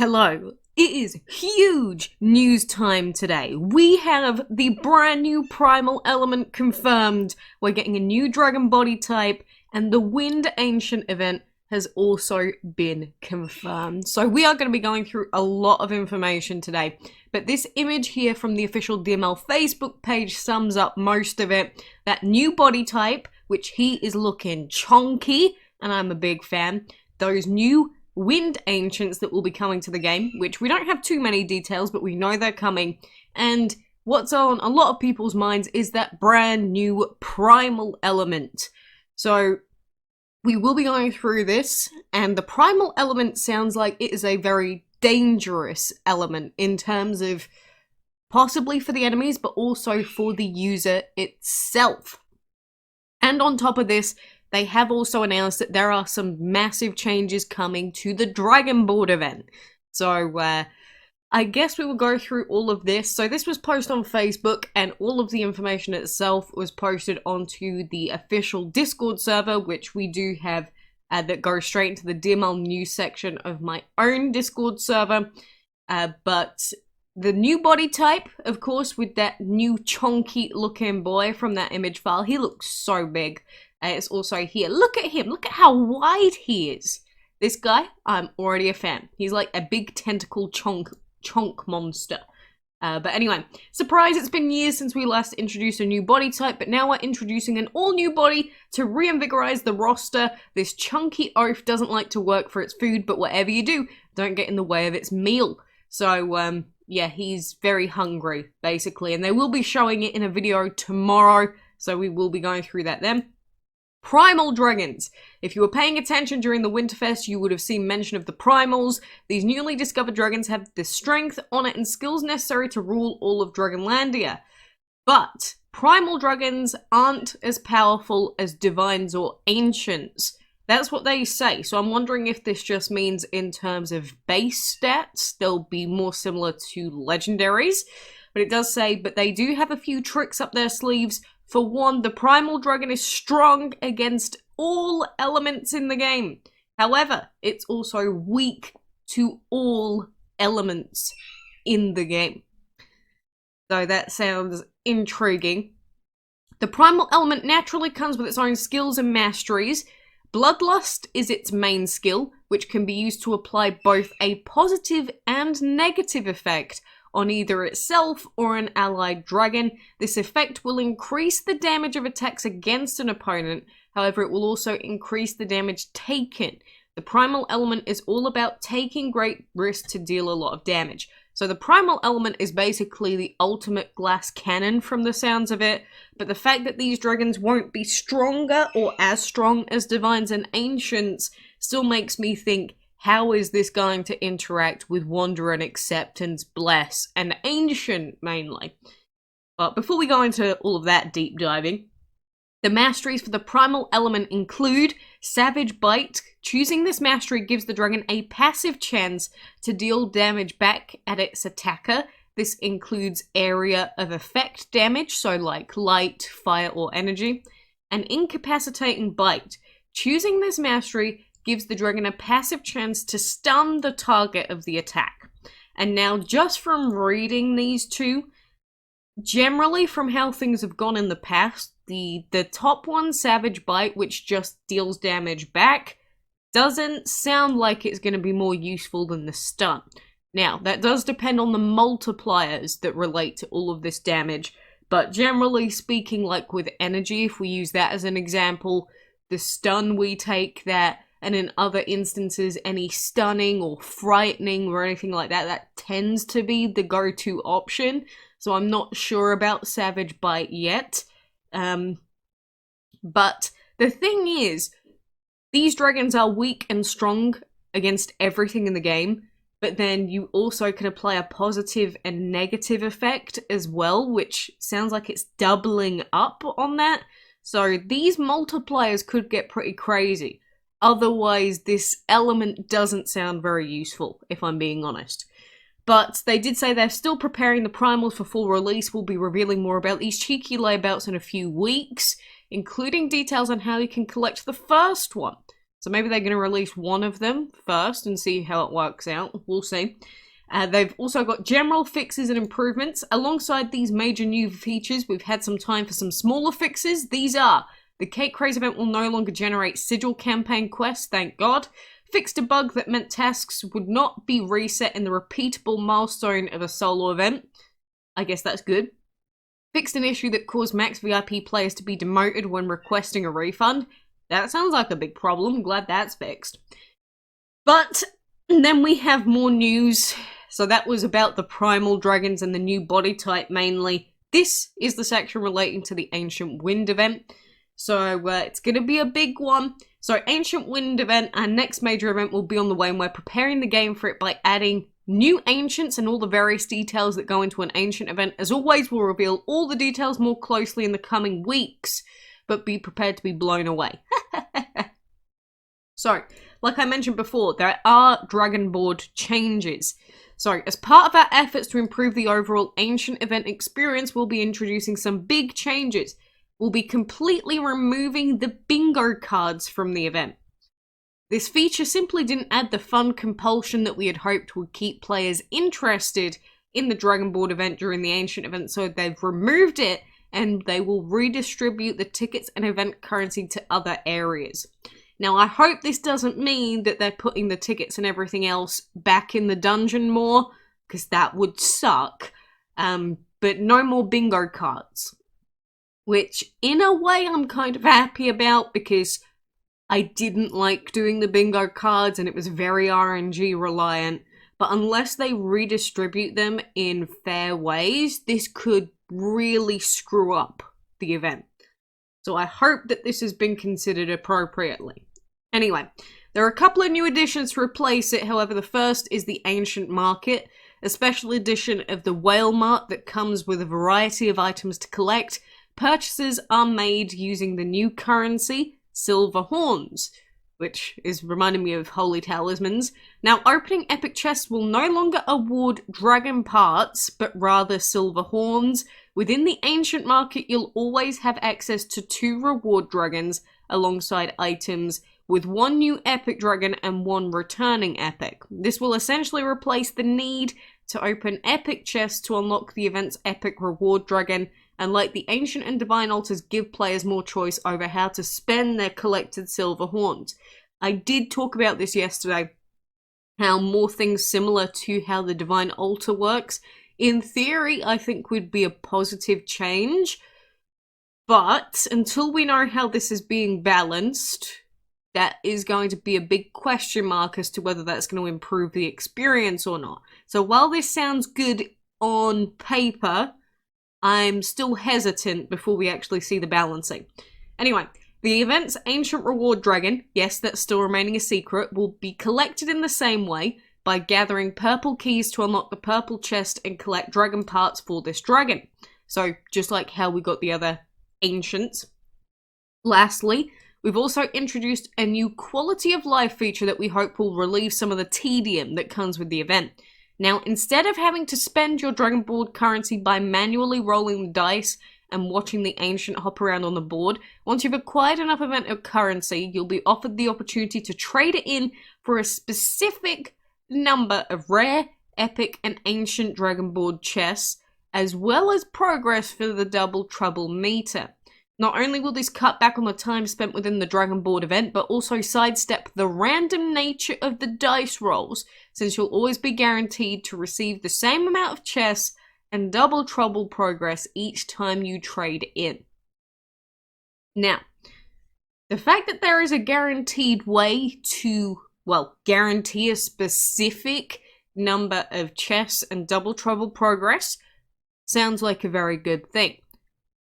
Hello. It is huge news time today. We have the brand new Primal Element confirmed. We're getting a new dragon body type, and the Wind Ancient event has also been confirmed. So we are going to be going through a lot of information today. But this image here from the official DML Facebook page sums up most of it. That new body type, which he is looking chonky, and I'm a big fan. Those new Wind Ancients that will be coming to the game, which we don't have too many details, but we know they're coming. And what's on a lot of people's minds is that brand new Primal Element. So we will be going through this, and the Primal Element sounds like it is a very dangerous element in terms of possibly for the enemies, but also for the user itself. And on top of this, they have also announced that there are some massive changes coming to the Dragon Board event. So, I guess we will go through all of this. So this was posted on Facebook, and all of the information itself was posted onto the official Discord server, which we do have that goes straight into the DML news section of my own Discord server. But the new body type, of course, with that new chonky looking boy from that image file, he looks so big. It's also here. Look at him. Look at how wide he is. This guy, I'm already a fan. He's like a big tentacle chonk monster. But anyway, surprise, it's been years since we last introduced a new body type, but now we're introducing an all-new body to reinvigorize the roster. This chunky oaf doesn't like to work for its food, but whatever you do, don't get in the way of its meal. So, yeah, he's very hungry, basically, and they will be showing it in a video tomorrow, so we will be going through that then. Primal Dragons. If you were paying attention during the Winterfest, you would have seen mention of the Primals. These newly discovered dragons have the strength, honor, and skills necessary to rule all of Dragonlandia. But Primal Dragons aren't as powerful as Divines or Ancients. That's what they say, so I'm wondering if this just means in terms of base stats, they'll be more similar to Legendaries. But it does say, but they do have a few tricks up their sleeves. For one, the Primal Dragon is strong against all elements in the game. However, it's also weak to all elements in the game. So that sounds intriguing. The Primal Element naturally comes with its own skills and masteries. Bloodlust is its main skill, which can be used to apply both a positive and negative effect on either itself or an allied dragon. This effect will increase the damage of attacks against an opponent, however it will also increase the damage taken. The Primal Element is all about taking great risks to deal a lot of damage. So the Primal Element is basically the ultimate glass cannon from the sounds of it, but the fact that these dragons won't be stronger or as strong as Divines and Ancients still makes me think, how is this going to interact with Wander and Acceptance, Bless, and Ancient mainly? But before we go into all of that deep diving, the masteries for the Primal Element include Savage Bite. Choosing this mastery gives the dragon a passive chance to deal damage back at its attacker. This includes area of effect damage, so like light, fire, or energy. And Incapacitating Bite. Choosing this mastery gives the dragon a passive chance to stun the target of the attack. And now, just from reading these two, generally from how things have gone in the past, the top one, Savage Bite, which just deals damage back, doesn't sound like it's going to be more useful than the stun. Now, that does depend on the multipliers that relate to all of this damage, but generally speaking, like with energy, if we use that as an example, the stun we take that, and in other instances, any stunning or frightening or anything like that, that tends to be the go-to option. So I'm not sure about Savage Bite yet. But the thing is, these dragons are weak and strong against everything in the game, but then you also can apply a positive and negative effect as well, which sounds like it's doubling up on that. So these multipliers could get pretty crazy. Otherwise, this element doesn't sound very useful, if I'm being honest. But they did say they're still preparing the primals for full release. We'll be revealing more about these cheeky layabouts in a few weeks, including details on how you can collect the first one. So maybe they're going to release one of them first and see how it works out. We'll see. They've also got general fixes and improvements. Alongside these major new features, we've had some time for some smaller fixes. These are: the Cake Craze event will no longer generate sigil campaign quests, thank God. Fixed a bug that meant tasks would not be reset in the repeatable milestone of a solo event. I guess that's good. Fixed an issue that caused max VIP players to be demoted when requesting a refund. That sounds like a big problem. Glad that's fixed. But then we have more news. So that was about the Primal Dragons and the new body type mainly. This is the section relating to the Ancient Wind event. So it's going to be a big one. So Ancient Wind event, our next major event, will be on the way, and we're preparing the game for it by adding new ancients and all the various details that go into an ancient event. As always, we'll reveal all the details more closely in the coming weeks, but be prepared to be blown away. So, like I mentioned before, there are Dragon Board changes. So, as part of our efforts to improve the overall ancient event experience, we'll be introducing some big changes. We'll be completely removing the bingo cards from the event. This feature simply didn't add the fun compulsion that we had hoped would keep players interested in the Dragon Board event during the ancient event, so they've removed it and they will redistribute the tickets and event currency to other areas. Now, I hope this doesn't mean that they're putting the tickets and everything else back in the dungeon more, because that would suck. But no more bingo cards. Which, in a way, I'm kind of happy about, because I didn't like doing the bingo cards and it was very RNG reliant. But unless they redistribute them in fair ways, this could really screw up the event. So I hope that this has been considered appropriately. Anyway, there are a couple of new additions to replace it. However, the first is the Ancient Market, a special edition of the Whale Mart that comes with a variety of items to collect. Purchases are made using the new currency, Silver Horns, which is reminding me of Holy Talismans. Now, opening epic chests will no longer award dragon parts, but rather Silver Horns. Within the Ancient Market, you'll always have access to 2 reward dragons alongside items, with 1 new epic dragon and 1 returning epic. This will essentially replace the need to open epic chests to unlock the event's epic reward dragon, and like the Ancient and Divine Altars, give players more choice over how to spend their collected Silver Horns. I did talk about this yesterday, how more things similar to how the Divine Altar works, in theory, I think would be a positive change. But until we know how this is being balanced, that is going to be a big question mark as to whether that's going to improve the experience or not. So while this sounds good on paper, I'm still hesitant before we actually see the balancing. Anyway, the event's Ancient Reward Dragon, yes, that's still remaining a secret, will be collected in the same way by gathering purple keys to unlock the purple chest and collect dragon parts for this dragon. So, just like how we got the other ancients. Lastly, we've also introduced a new quality of life feature that we hope will relieve some of the tedium that comes with the event. Now, instead of having to spend your Dragon Board currency by manually rolling the dice and watching the Ancient hop around on the board, once you've acquired enough event of currency, you'll be offered the opportunity to trade it in for a specific number of rare, epic, and ancient Dragon Board chests, as well as progress for the Double Trouble meter. Not only will this cut back on the time spent within the Dragon Board event, but also sidestep the random nature of the dice rolls, since you'll always be guaranteed to receive the same amount of chests and Double Trouble progress each time you trade in. Now, the fact that there is a guaranteed way to, well, guarantee a specific number of chests and Double Trouble progress sounds like a very good thing.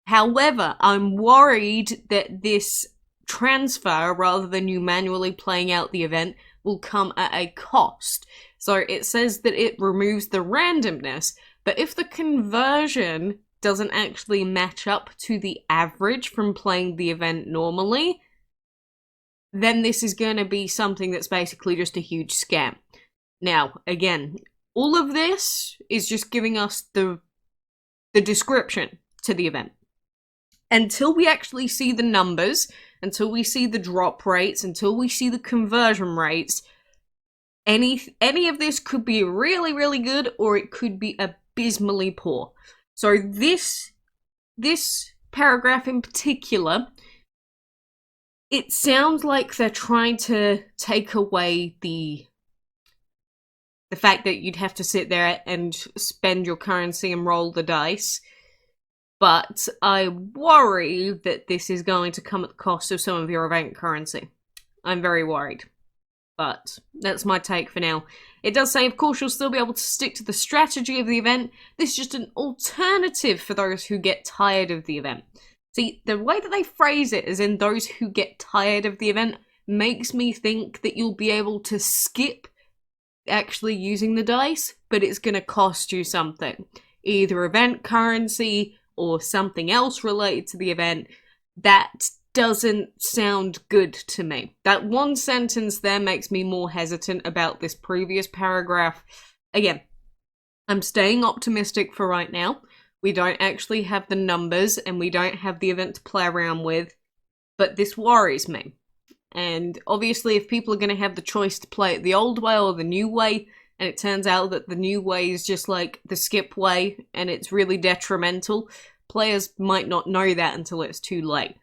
However, I'm worried that this transfer, rather than you manually playing out the event, will come at a cost. So it says that it removes the randomness, but if the conversion doesn't actually match up to the average from playing the event normally, then this is going to be something that's basically just a huge scam. Now, again, all of this is just giving us the description to the event. Until we actually see the numbers until we see the drop rates, until we see the conversion rates, any of this could be really, really good, or it could be abysmally poor. So this paragraph in particular, it sounds like they're trying to take away the fact that you'd have to sit there and spend your currency and roll the dice. But I worry that this is going to come at the cost of some of your event currency. I'm very worried. But that's my take for now. It does say, of course, you'll still be able to stick to the strategy of the event. This is just an alternative for those who get tired of the event. See, the way that they phrase it, as in those who get tired of the event, makes me think that you'll be able to skip actually using the dice, but it's going to cost you something. Either event currency or something else related to the event. That doesn't sound good to me. That one sentence there makes me more hesitant about this previous paragraph. Again, I'm staying optimistic for right now. We don't actually have the numbers and we don't have the event to play around with, but this worries me. And obviously if people are going to have the choice to play it the old way or the new way, and it turns out that the new way is just like the skip way and it's really detrimental, players might not know that until it's too late.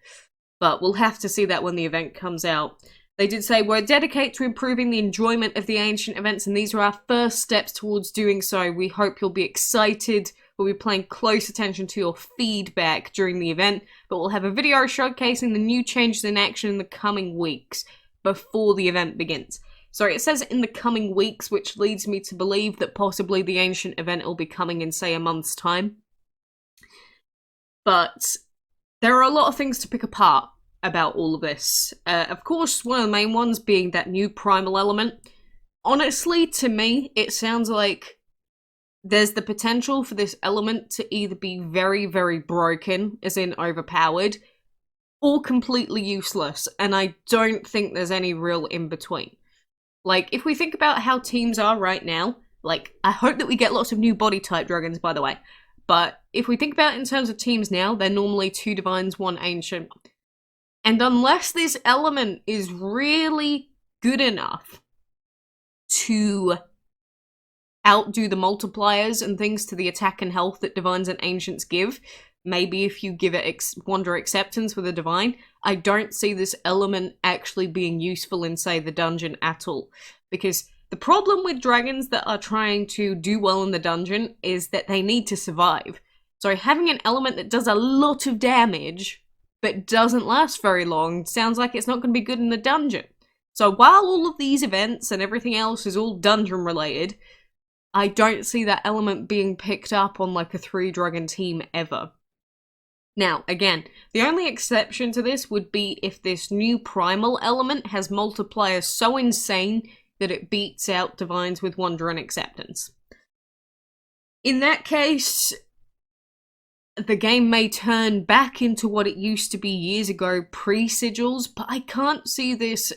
But we'll have to see that when the event comes out. They did say, we're dedicated to improving the enjoyment of the ancient events, and these are our first steps towards doing so. We hope you'll be excited. We'll be paying close attention to your feedback during the event, but we'll have a video showcasing the new changes in action in the coming weeks before the event begins. Sorry, it says in the coming weeks, which leads me to believe that possibly the ancient event will be coming in, say, a month's time. But there are a lot of things to pick apart about all of this. Of course, one of the main ones being that new Primal Element. Honestly, to me, it sounds like there's the potential for this element to either be very, very broken, as in overpowered, or completely useless, and I don't think there's any real in-between. Like, if we think about how teams are right now, like, I hope that we get lots of new body type dragons, by the way. But if we think about it in terms of teams now, they're normally 2 divines, 1 ancient. And unless this element is really good enough to outdo the multipliers and things to the attack and health that divines and ancients give, maybe if you give it Wander Acceptance with a divine, I don't see this element actually being useful in, say, the dungeon at all. Because the problem with dragons that are trying to do well in the dungeon is that they need to survive. So having an element that does a lot of damage, but doesn't last very long, sounds like it's not going to be good in the dungeon. So while all of these events and everything else is all dungeon related, I don't see that element being picked up on like a 3-dragon team ever. Now, again, the only exception to this would be if this new Primal Element has multipliers so insane that it beats out divines with Wonder and Acceptance. In that case, the game may turn back into what it used to be years ago, pre-sigils, but I can't see this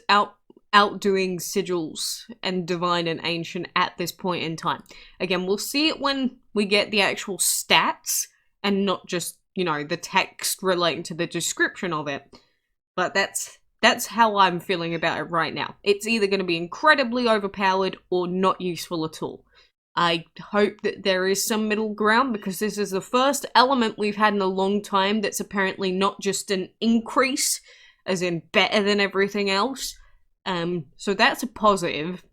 outdoing sigils and divine and ancient at this point in time. Again, we'll see it when we get the actual stats and not just, you know, the text relating to the description of it. But that's how I'm feeling about it right now. It's either going to be incredibly overpowered or not useful at all. I hope that there is some middle ground, because this is the first element we've had in a long time that's apparently not just an increase, as in better than everything else. So that's a positive,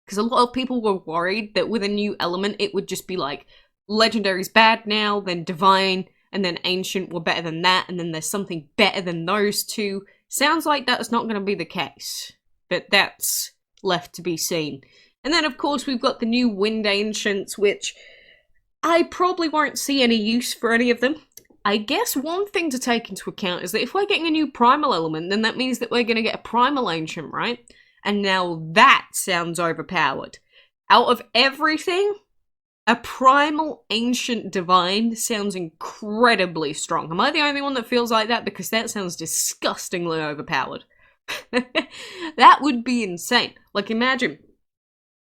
because a lot of people were worried that with a new element it would just be like, legendary's bad now, then divine, and then ancient were better than that, and then there's something better than those two. Sounds like that's not going to be the case, but that's left to be seen. And then, of course, we've got the new Wind Ancients, which I probably won't see any use for any of them. I guess one thing to take into account is that if we're getting a new Primal Element, then that means that we're going to get a Primal Ancient, right? And now that sounds overpowered. Out of everything, a Primal Ancient Divine sounds incredibly strong. Am I the only one that feels like that? Because that sounds disgustingly overpowered. That would be insane. Like, imagine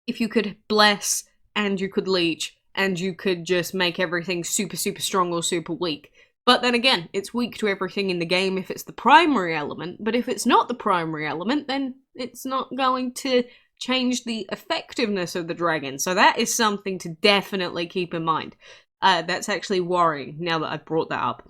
if you could bless, and you could leech, and you could just make everything super, super strong or super weak. But then again, it's weak to everything in the game if it's the primary element, but if it's not the primary element, then it's not going to change the effectiveness of the dragon. So that is something to definitely keep in mind. That's actually worrying now that I've brought that up.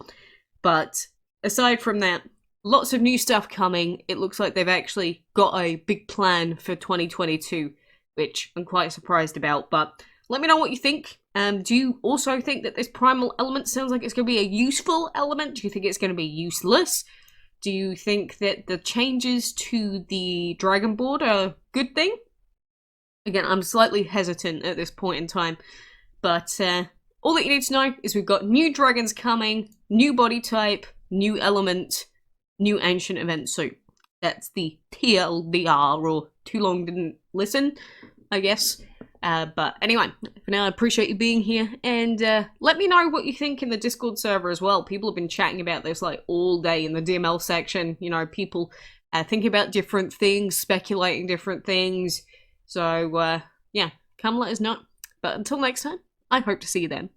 But aside from that, lots of new stuff coming. It looks like they've actually got a big plan for 2022, which I'm quite surprised about. But let me know what you think. Do you also think that this primal element sounds like it's going to be a useful element? Do you think it's going to be useless? Do you think that the changes to the dragon board are a good thing? Again, I'm slightly hesitant at this point in time, but all that you need to know is we've got new dragons coming, new body type, new element, new ancient event soon. That's the TLDR, or too long didn't listen, I guess. But anyway, for now, I appreciate you being here, and let me know what you think in the Discord server as well. People have been chatting about this like all day in the DML section. You know, people thinking about different things, speculating different things. So yeah, come let us know. But until next time, I hope to see you then.